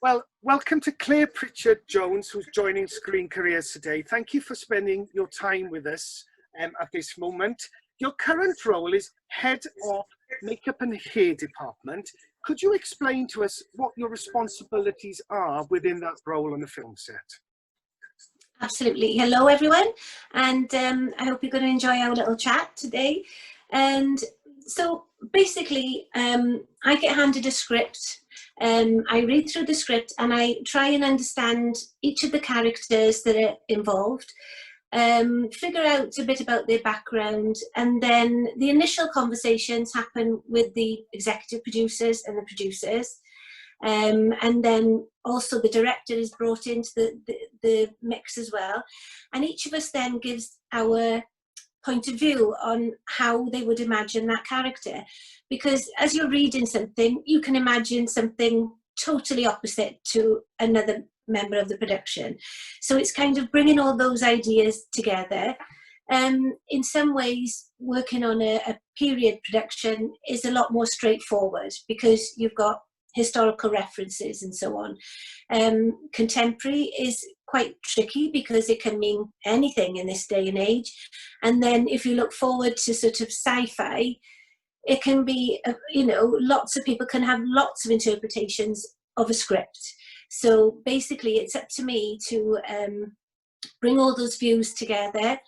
Well, welcome to Claire Pritchard-Jones, who's joining Screen Careers today. Thank you for spending your time with us at this moment. Your current role is Head of Makeup and Hair Department. Could you explain to us what your responsibilities are within that role on the film set? Absolutely. Hello, everyone, and I hope you're going to enjoy our little chat today. And so basically, I get handed a script. I read through the script and I try and understand each of the characters that are involved, figure out a bit about their background, and then the initial conversations happen with the executive producers and the producers. And then also the director is brought into the mix as well. And each of us then gives our point of view on how they would imagine that character. Because as you're reading something, you can imagine something totally opposite to another member of the production. So it's kind of bringing all those ideas together. In some ways, working on a period production is a lot more straightforward because you've got historical references and so on. Contemporary is quite tricky because it can mean anything in this day and age. And then if you look forward to sort of sci-fi, it can be, you know, lots of people can have lots of interpretations of a script. So basically it's up to me to bring all those views together,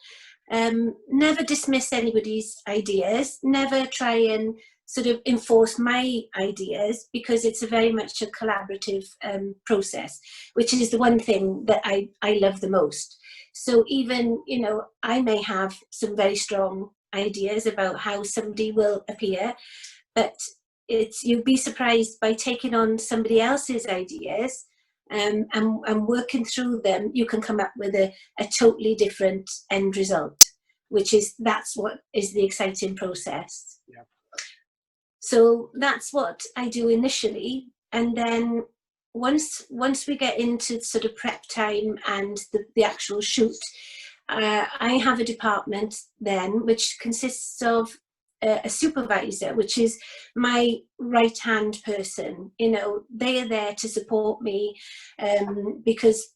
never dismiss anybody's ideas, never try and sort of enforce my ideas, because it's a very much a collaborative process, which is the one thing that I love the most. So even, you know, I may have some very strong ideas about how somebody will appear, but you'd be surprised by taking on somebody else's ideas and working through them, you can come up with a totally different end result, that's what is the exciting process. Yeah. So that's what I do initially, and then once we get into sort of prep time and the actual shoot, I have a department then which consists of a supervisor, which is my right hand person. You know, they are there to support me because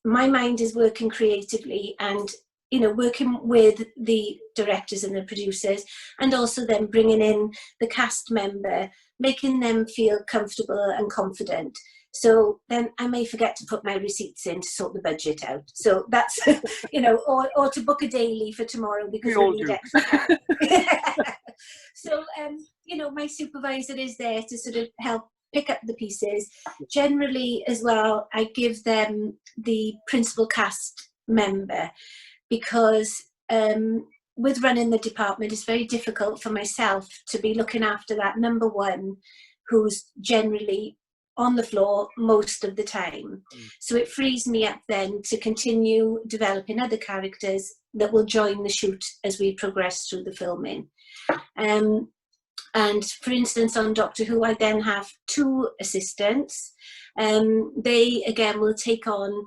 my mind is working creatively and, you know, working with the directors and the producers, and also then bringing in the cast member, making them feel comfortable and confident. So then I may forget to put my receipts in to sort the budget out. So that's, you know, or to book a daily for tomorrow because we need extra. So, you know, my supervisor is there to sort of help pick up the pieces. Generally as well, I give them the principal cast member, because with running the department, it's very difficult for myself to be looking after that number one who's generally on the floor most of the time. So it frees me up then to continue developing other characters that will join the shoot as we progress through the filming. And for instance, on Doctor Who, I then have two assistants. They again will take on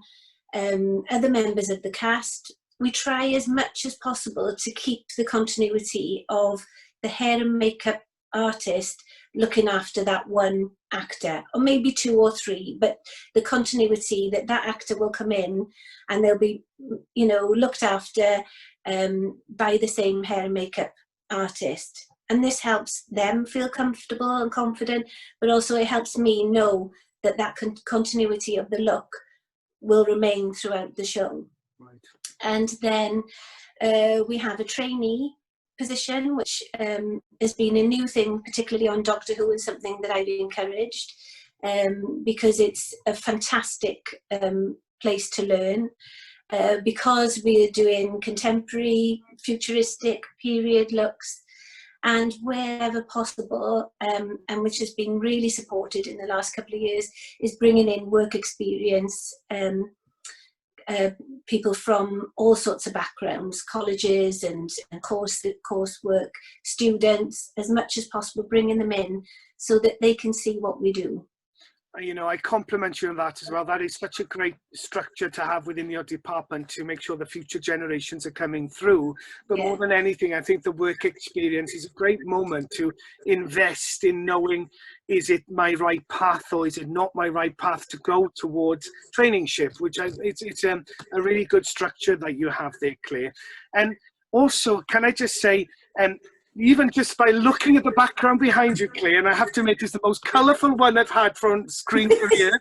other members of the cast. We try as much as possible to keep the continuity of the hair and makeup artist looking after that one actor, or maybe two or three, but the continuity that actor will come in and they'll be, you know, looked after by the same hair and makeup artist. And this helps them feel comfortable and confident, but also it helps me know that continuity of the look will remain throughout the show. Right. And then we have a trainee position, which has been a new thing, particularly on Doctor Who, and something that I've encouraged because it's a fantastic place to learn. Because we're doing contemporary, futuristic, period looks, and wherever possible, and which has been really supported in the last couple of years, is bringing in work experience, people from all sorts of backgrounds, colleges and coursework, students, as much as possible, bringing them in so that they can see what we do. you know, I compliment you on that as well. That is such a great structure to have within your department to make sure the future generations are coming through. But more than anything, I think the work experience is a great moment to invest in knowing, is it my right path or is it not my right path to go towards traineeship, which it's a really good structure that you have there, Claire. And also, can I just say, even just by looking at the background behind you, Claire, and I have to admit it's the most colourful one I've had from screen career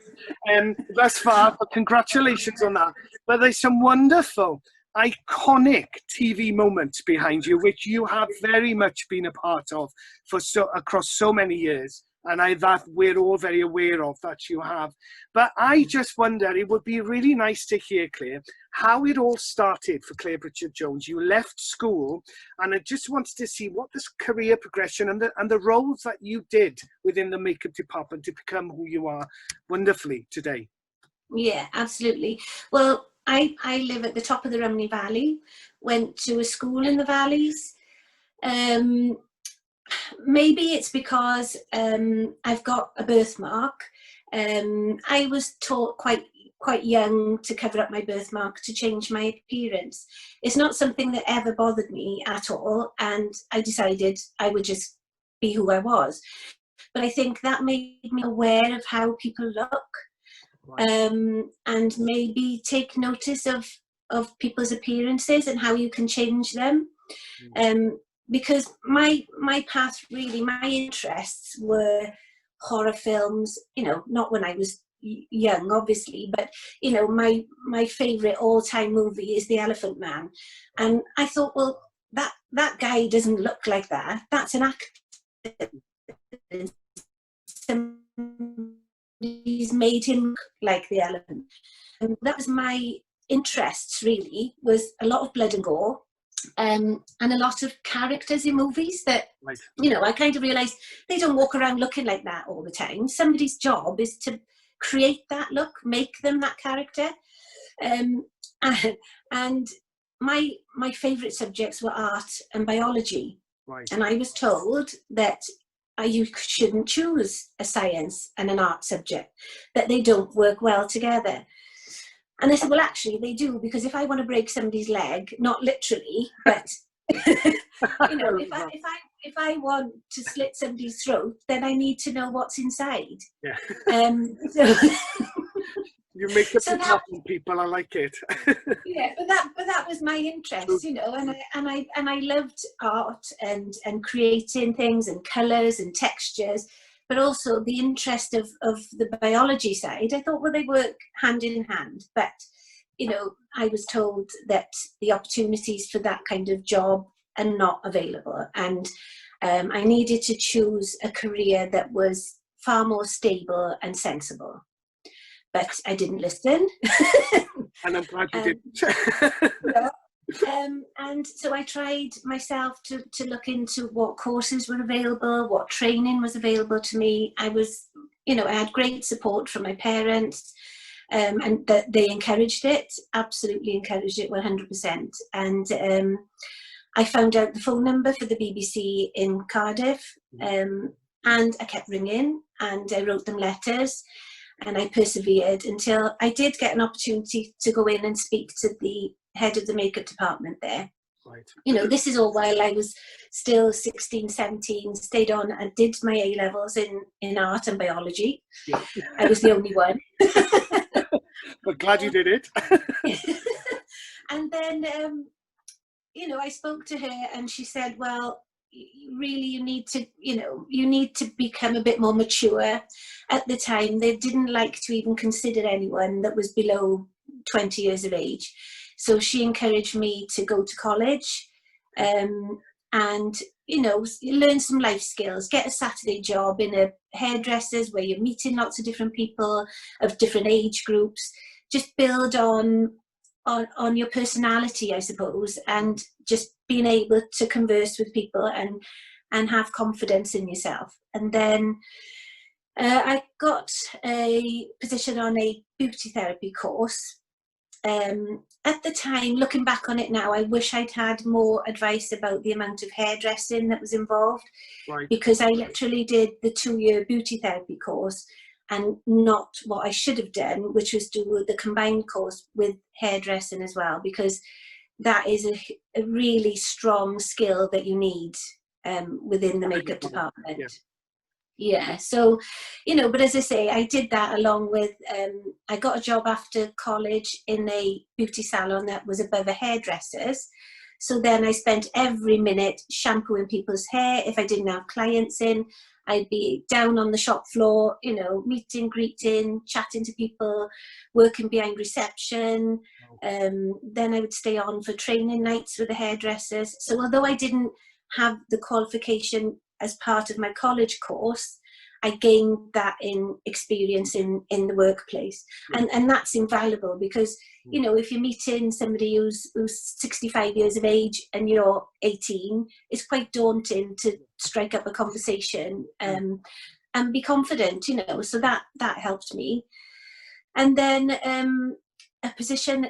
thus far, but congratulations on that. But there's some wonderful, iconic TV moments behind you, which you have very much been a part of for across so many years. And that we're all very aware of that you have. But I just wonder, it would be really nice to hear, Claire, how it all started for Claire Pritchard-Jones. You left school, and I just wanted to see what this career progression and the roles that you did within the makeup department to become who you are wonderfully today. Yeah, absolutely. Well, I live at the top of the Rhymney Valley, went to a school in the valleys. Maybe it's because I've got a birthmark. I was taught quite young to cover up my birthmark, to change my appearance. It's not something that ever bothered me at all, and I decided I would just be who I was. But I think that made me aware of how people look, and maybe take notice of people's appearances and how you can change them. Because my path, really, my interests were horror films, you know, not when I was young, obviously, but, you know, my favourite all-time movie is The Elephant Man. And I thought, well, that guy doesn't look like that. That's an actor. Somebody's made him look like the elephant. And that was my interests, really, was a lot of blood and gore. And a lot of characters in movies that, you know, I kind of realised they don't walk around looking like that all the time. Somebody's job is to create that look, make them that character. And my favourite subjects were art and biology. And I was told that you shouldn't choose a science and an art subject, that they don't work well together. And I said, well, actually, they do, because if I want to break somebody's leg, not literally, but, you know, if I want to slit somebody's throat, then I need to know what's inside. Yeah. So, you make the happen, people. I like it. Yeah, but that was my interest, you know, and I loved art and creating things and colours and textures. But also the interest of the biology side. I thought, well, they work hand in hand. But, you know, I was told that the opportunities for that kind of job are not available. And I needed to choose a career that was far more stable and sensible. But I didn't listen. And I'm glad you didn't. And so I tried myself to look into what courses were available, what training was available to me. I was, you know, I had great support from my parents, and that they encouraged it, absolutely encouraged it 100%. And I found out the phone number for the BBC in Cardiff, and I kept ringing and I wrote them letters. And I persevered until I did get an opportunity to go in and speak to the head of the makeup department there. Right. You know, this is all while I was still 16, 17, stayed on and did my A-levels in art and biology. Yeah. I was the only one. But glad you did it. And then, you know, I spoke to her and she said, well, really, you need to become a bit more mature. At the time, they didn't like to even consider anyone that was below 20 years of age. So she encouraged me to go to college and, you know, learn some life skills, get a Saturday job in a hairdresser's where you're meeting lots of different people of different age groups, just build on your personality, I suppose, and just being able to converse with people and have confidence in yourself. And then I got a position on a beauty therapy course. At the time, looking back on it now, I wish I'd had more advice about the amount of hairdressing that was involved. Right. Because I literally did the 2-year beauty therapy course and not what I should have done, which was do the combined course with hairdressing as well, because that is a really strong skill that you need within the makeup department. Yeah. Yeah, so, you know, but as I say, I did that along with, I got a job after college in a beauty salon that was above a hairdresser's. So then I spent every minute shampooing people's hair. If I didn't have clients in, I'd be down on the shop floor, you know, meeting, greeting, chatting to people, working behind reception. Then I would stay on for training nights with the hairdressers. So although I didn't have the qualification as part of my college course, I gained that in experience in the workplace. And that's invaluable because, you know, if you're meeting somebody who's 65 years of age and you're 18, it's quite daunting to strike up a conversation and be confident, you know, so that helped me. And then a position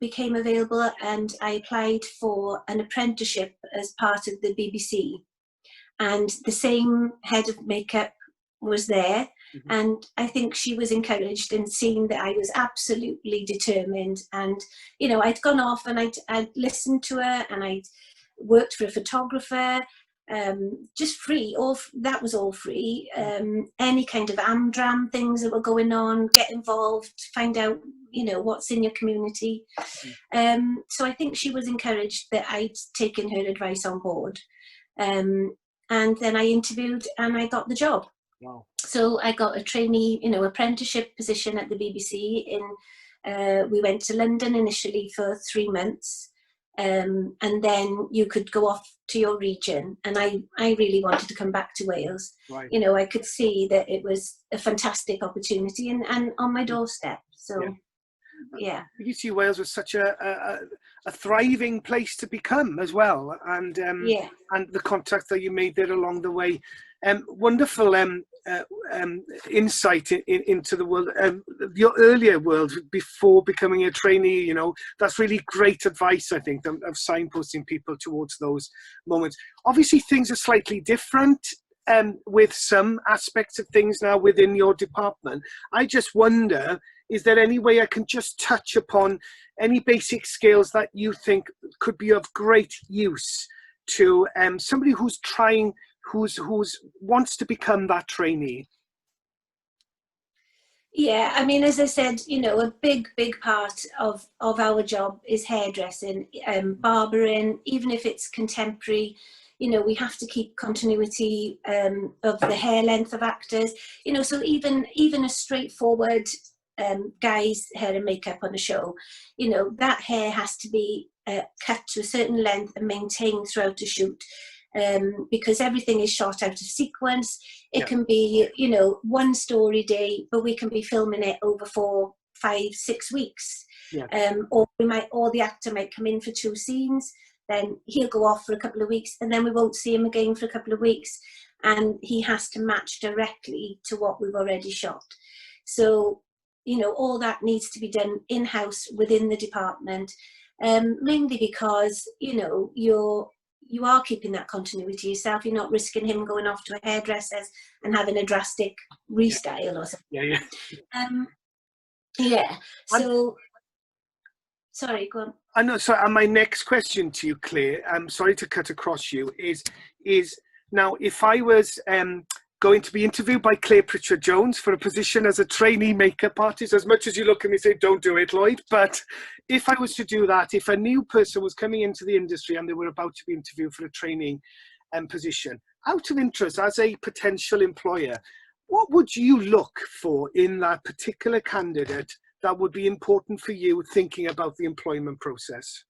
became available and I applied for an apprenticeship as part of the BBC. And the same head of makeup was there. And I think she was encouraged in seeing that I was absolutely determined. And, you know, I'd gone off and I'd listened to her and I'd worked for a photographer, just free. That was all free. Any kind of Amdram things that were going on, get involved, find out, you know, what's in your community. So I think she was encouraged that I'd taken her advice on board. And then I interviewed and I got the job. Wow. So I got a trainee, you know, apprenticeship position at the BBC we went to London initially for 3 months. And then you could go off to your region. And I really wanted to come back to Wales. Right. You know, I could see that it was a fantastic opportunity and on my doorstep. So, yeah. BBC Wales was such a thriving place to become as well, and and the contacts that you made there along the way, wonderful insight into the world, your earlier world before becoming a trainee. You know, that's really great advice, I think, of signposting people towards those moments. Obviously, things are slightly different with some aspects of things now within your department. I just wonder, is there any way I can just touch upon any basic skills that you think could be of great use to somebody who's trying, who's wants to become that trainee? Yeah, I mean, as I said, you know, a big part of our job is hairdressing, barbering, even if it's contemporary. You know, we have to keep continuity of the hair length of actors. You know, so even a straightforward guy's hair and makeup on a show, you know, that hair has to be cut to a certain length and maintained throughout the shoot, because everything is shot out of sequence. It can be, you know, one story day, but we can be filming it over 4, 5, 6 weeks. Or the actor might come in for 2 scenes, then he'll go off for a couple of weeks, and then we won't see him again for a couple of weeks, and he has to match directly to what we've already shot. So, you know, all that needs to be done in-house within the department, mainly because, you know, you are keeping that continuity yourself. You're not risking him going off to a hairdresser's and having a drastic restyle or something. So, sorry, go on. I know. So, and my next question to you, Claire, I'm sorry to cut across you, is now if I was going to be interviewed by Claire Pritchard-Jones for a position as a trainee makeup artist, as much as you look at me and say, don't do it, Lloyd, but if I was to do that, if a new person was coming into the industry and they were about to be interviewed for a training position, out of interest, as a potential employer, what would you look for in that particular candidate that would be important for you thinking about the employment process?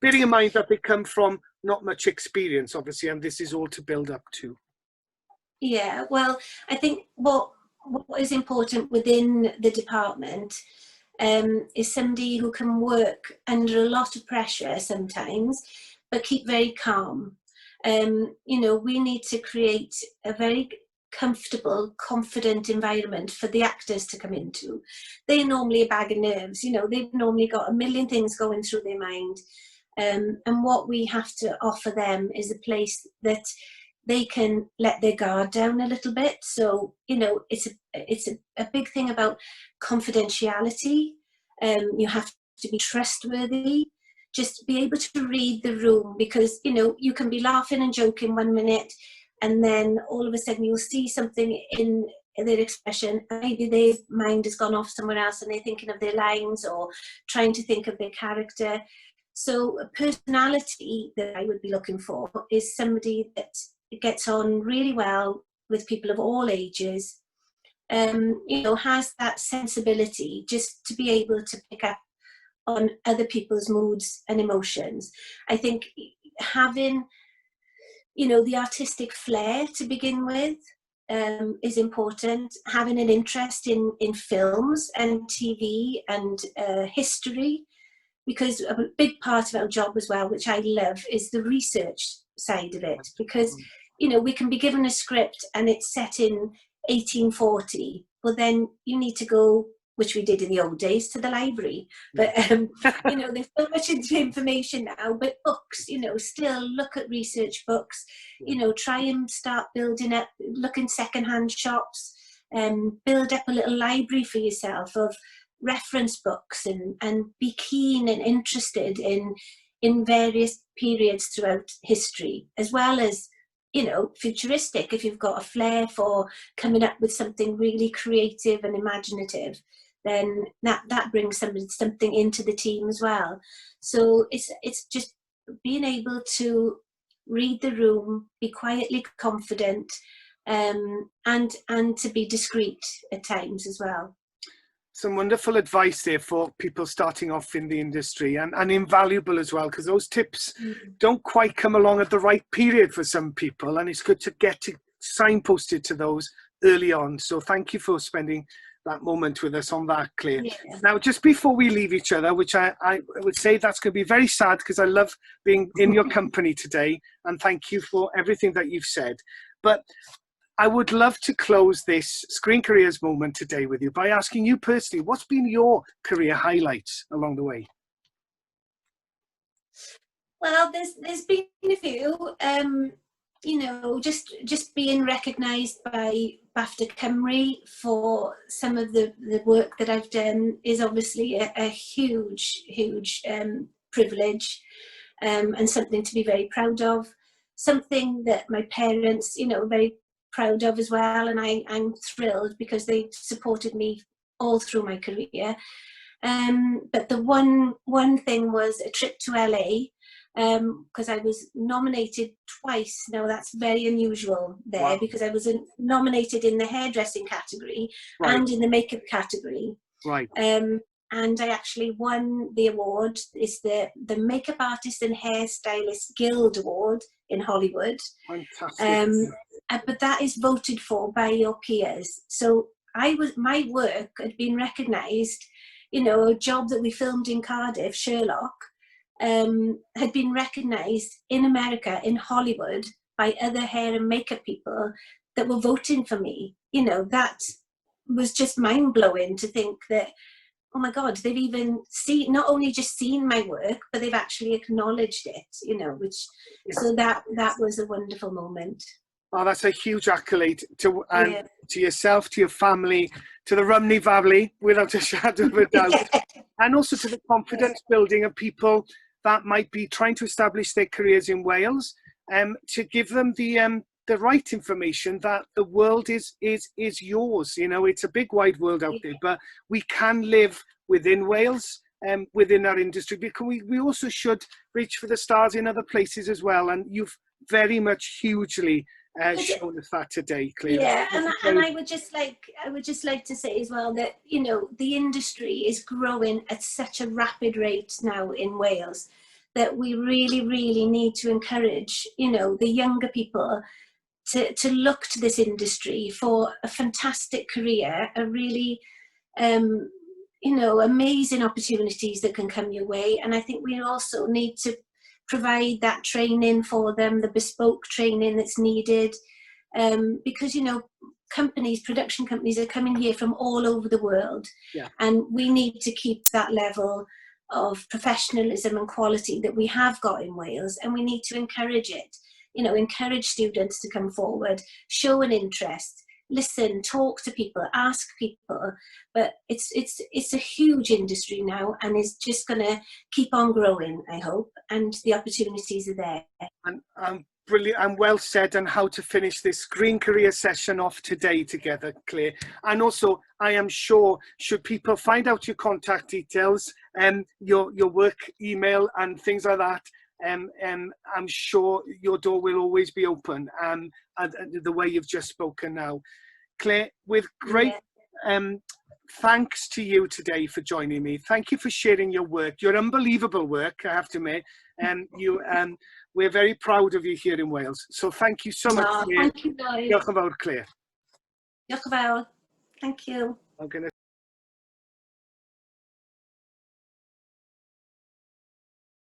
Bearing in mind that they come from not much experience, obviously, and this is all to build up to. Yeah, well, I think what is important within the department is somebody who can work under a lot of pressure sometimes, but keep very calm. You know, we need to create a very comfortable, confident environment for the actors to come into. They're normally a bag of nerves, you know, they've normally got a million things going through their mind. And what we have to offer them is a place that they can let their guard down a little bit. So, you know, it's a big thing about confidentiality. You have to be trustworthy, just be able to read the room, because, you know, you can be laughing and joking 1 minute, and then all of a sudden you'll see something in their expression, maybe their mind has gone off somewhere else and they're thinking of their lines or trying to think of their character. So a personality that I would be looking for is somebody that gets on really well with people of all ages, you know, has that sensibility just to be able to pick up on other people's moods and emotions. I think having, you know, the artistic flair to begin with is important. Having an interest in films and TV and history, because a big part of our job as well, which I love, is the research side of it. Because, you know, we can be given a script and it's set in 1840. Well, then you need to go, which we did in the old days, to the library. But, you know, there's so much information now, but books, you know, still look at research books, you know, try and start building up, look in secondhand shops, build up a little library for yourself of reference books, and be keen and interested in various periods throughout history, as well as, you know, futuristic. If you've got a flair for coming up with something really creative and imaginative, then that brings something into the team as well. So it's just being able to read the room, be quietly confident, and to be discreet at times as well. Some wonderful advice there for people starting off in the industry, and invaluable as well, because those tips don't quite come along at the right period for some people, and it's good to get to signposted to those early on. So thank you for spending that moment with us on that, Claire. Yeah. Now, just before we leave each other, which I would say that's going to be very sad, because I love being in your company today, and thank you for everything that you've said. But I would love to close this Screen Careers moment today with you by asking you personally, what's been your career highlights along the way? Well, there's been a few. You know, just being recognised by BAFTA Cymru for some of the work that I've done is obviously a huge privilege, and something to be very proud of. Something that my parents, you know, very proud of as well, and I'm thrilled because they supported me all through my career. But the one thing was a trip to LA, because I was nominated twice. Now that's very unusual there. Wow. Because I was nominated in the hairdressing category, right, and in the makeup category. Right. And I actually won the award. It's the Makeup Artist and Hairstylist Guild Award in Hollywood. Fantastic. But that is voted for by your peers. So my work had been recognised. You know, a job that we filmed in Cardiff, Sherlock, had been recognised in America, in Hollywood, by other hair and makeup people that were voting for me. You know, that was just mind-blowing to think that, oh my God, they've even not only just seen my work, but they've actually acknowledged it, you know, which, so that was a wonderful moment. Oh, that's a huge accolade to yourself, to your family, to the Rumney family, without a shadow of a doubt. And also to the confidence building of people that might be trying to establish their careers in Wales, to give them the right information that the world is yours. You know, it's a big wide world out there, but we can live within Wales, within our industry, because we also should reach for the stars in other places as well. And you've very much hugely shown us that today, Claire. Yeah, and I would just like to say as well that, you know, the industry is growing at such a rapid rate now in Wales that we really, really need to encourage, you know, the younger people to look to this industry for a fantastic career, a really, you know, amazing opportunities that can come your way. And I think we also need to provide that training for them, the bespoke training that's needed, because, you know, production companies are coming here from all over the world, and we need to keep that level of professionalism and quality that we have got in Wales, and we need to encourage it. you know, encourage students to come forward, show an interest, listen, talk to people, ask people. But it's a huge industry now, and it's just going to keep on growing, I hope, and the opportunities are there. And brilliant and well said on how to finish this Green Career session off today together, Claire. And also, I am sure, should people find out your contact details, your work email and things like that, I'm sure your door will always be open, and the way you've just spoken now. Claire, with great thanks to you today for joining me. Thank you for sharing your work, your unbelievable work, I have to admit. We're very proud of you here in Wales. So thank you so much, Claire. Thank you, guys. Diolch yn fawr, Claire. Diolch yn fawr. Thank you. I'm going to